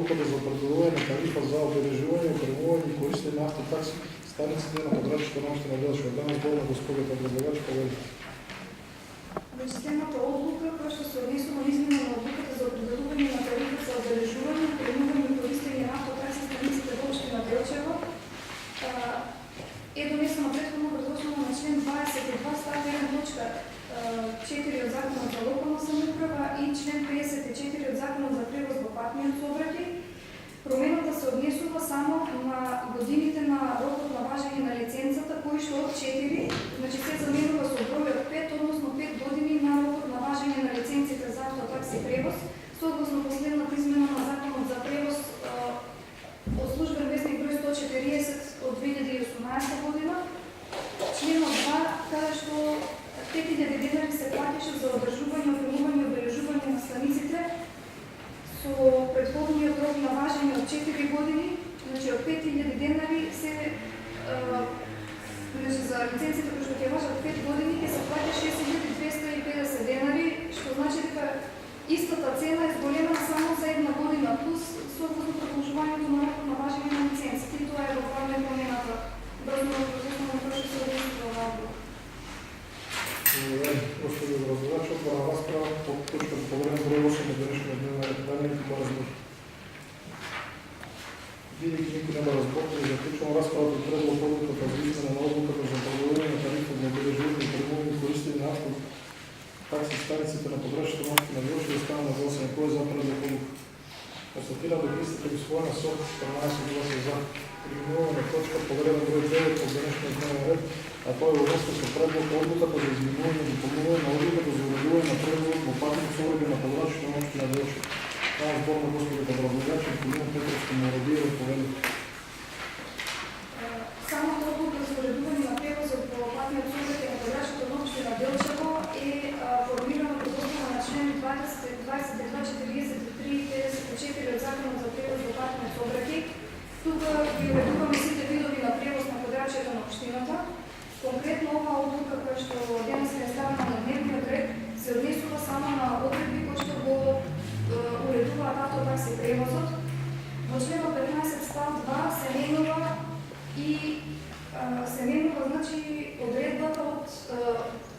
одлуката за определување на тарифа за обележување, управување и користење на автотакси станиците на подрачјето на општина Белчево. Данас збор на господата предлагач, повели. Вечествената одлука, која што се однесува на измена на одлуката за определување на тарифа за обележување, управување и користење на автотакси станиците во општина Белчево, е донесена претходно предложено на член 22 став 1 точка 4 од Законот за локална самоуправа и член 54 од Законот за превоз во патниот сообраќај. Промената се однесува само на годините на рокот на важење на лиценцата, кои што од 4, значи се заменува со бројот 5, односно 5 години на рокот на важење на лиценците за автотакси превоз, согласно последната измена на Законот за превоз од службен вестник број 140 од 2018 година. Членот 2 каде што 5000 денари се платеше за одржување, опремување и обележување на станиците со претходниот рок на важење од 4 години, значи од 5000 денари се значи за лиценците кои што ќе важат 5 години ќе се плати 6250 денари, што значи дека истата цена е зголемена само за една година плюс согласно продолжувањето на рокот на важење на лиценците. И тоа е во главна промената. Брзно на која што се однесува во одлука. Господи образовач, отвора расправа по точка погледна број 8 од денешниот дневен ред. Данијел има разбор. Бидејќи никој нема разбор, заклучувам расправата од предлог одлуката за измена на одлуката за определување на тарифа за обележување и управување и користење на автотакси станиците на подрачјето на општина Белчево и стана на гласање. Кој е за предлог одлука? Констатирам дека листата ги усвоена со 14 гласа за. Преминуваме на точка погледна број 9 од денешниот дневен ред, а тоа е во врска со предлог одлуката за изменување и допълнување на одлуката за уредување на превозот во патниот сообраќај на подрачјето на општина Белчево. Тоа е збор на господите образовачи, Николина Петровска Моровија и повели. Самата одлука за уредување на превозот во патниот сообраќај на подрачјето на општина Белчево е формирана по основа на член 22.43.54 од Законот за превоз во патниот сообраќај. Тука ги уредуваме сите видови на превоз на подрачјето на општината. Конкретно оваа одлука која што денес е ставена на дневниот ред се однесува само на одредби кои што го уредуваат автотакси превозот. Во членот 15 став 2 се менува значи одредбата од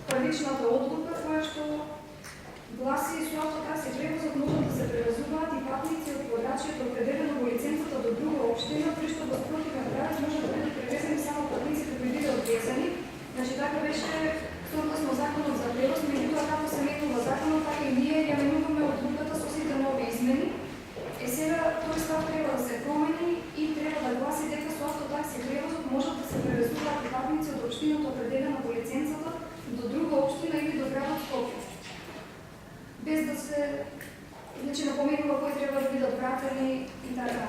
првичната одлука која што гласи со автотакси превозот може да се превозуваат и патници од подрачјето определено во лиценцата до друга општина, при што во спротивен правец може да бидат превезени само патниците кои бидат одвезени. Значи така беше согласно Законот за превоз, меѓутоа како се менува законот, така и ние ја менуваме одлуката со сите нови измени. Сега тој став треба да се промени и треба да гласи дека со автотакси превозот може да се превезуваат и патници од општината определена во лиценцата до друга општина или до градот Скопје. Без да се напоменува кои треба да бидат пратени и така.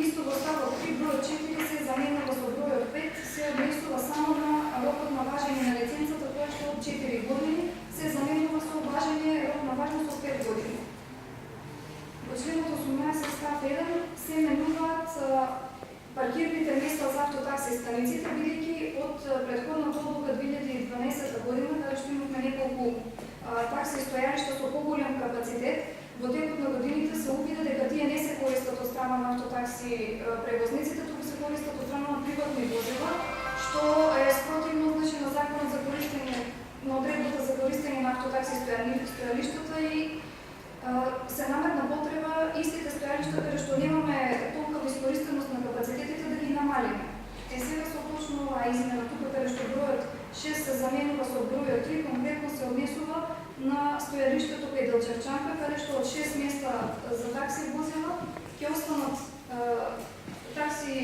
Исто во ставот 3 бројот 4 се заменува со бројот 5, се однесува само на рокот на важење на лиценцата која што од 4 години се заменува со важење рок на важност од 5 години. Во членот 18 став 1 се менуваат паркирните места за автотакси станиците, бидејќи од претходната одлука 2012 година, каде што имавме неколку такси стојалишта со поголем капацитет, во текот на годините се увиде дека тие не се користат од страна на автотакси превозниците, туку се користат од страна на приватни возила, што е спротивно значи на Законот за користење на одредбата за користење на автотакси стојалиштата и се наметна потреба истите стојалишта каде што немаме толкова искористеност на капацитетите да ги намалиме. Сега со точно оваа измена тука каде што бројот 6 се заменува со бројот 3, конкретно се однесува на стојалиштето кај Делчевчанка, каде што од 6 места за такси возила ќе останат такси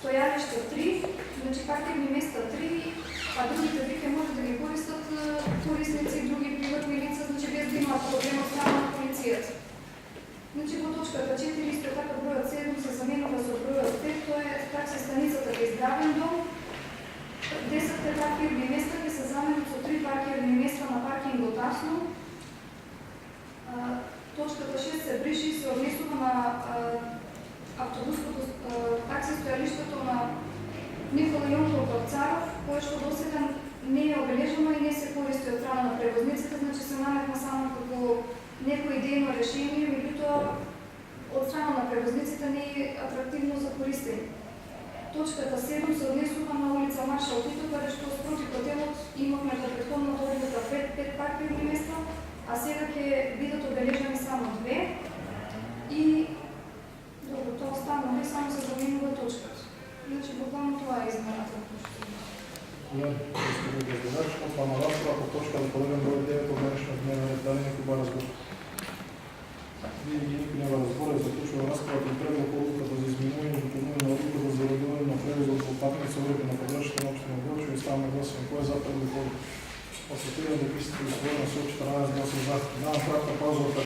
стојалишта 3, значи паркирни места 3, а другите 3 ќе може да ги користат корисници и други приватни лица, значи без да имаат проблем од страна на полицијата. Значи во точката 4 исто така бројот 7 се заменува со бројот 5, тоа е такси станицата кај Здравен дом. 10 паркирни места ќе се заменат со 3 паркирни места на паркингот Асно. Точката 6 се бриши и се однесува на автобуското такси стојалиштето на Никола Јонков Вапцаров, кое што досега не е обележено и не се користи од страна на превозниците, значи се наметна само како некој идејно решение, меѓутоа од страна на превозниците не е атрактивно за користење. Точката 7 се однесува на улица Маршал Тито, каде што спротив хотелот имавме за претходната одлука 5 паркинги места, а сега ќе бидат обележани само 2 и добро, тоа останало и само се заменува точката. Значи, буквално това е измената. Господин Безденач, отварям разправа по точка да пореден брой 9 от днешния дневен ред. Дали някой ба разбор? Вие никой няма разбор и заключва разправа по предлог одлуката за изменение и допълнение на одлуката за регулиране на превоза от пътници уреди на погрешната на община Белчево и ставаме гласен. Кой е за предлог одлуката? Осветление да писате условия на 14 гласа за. Давам кратка пауза от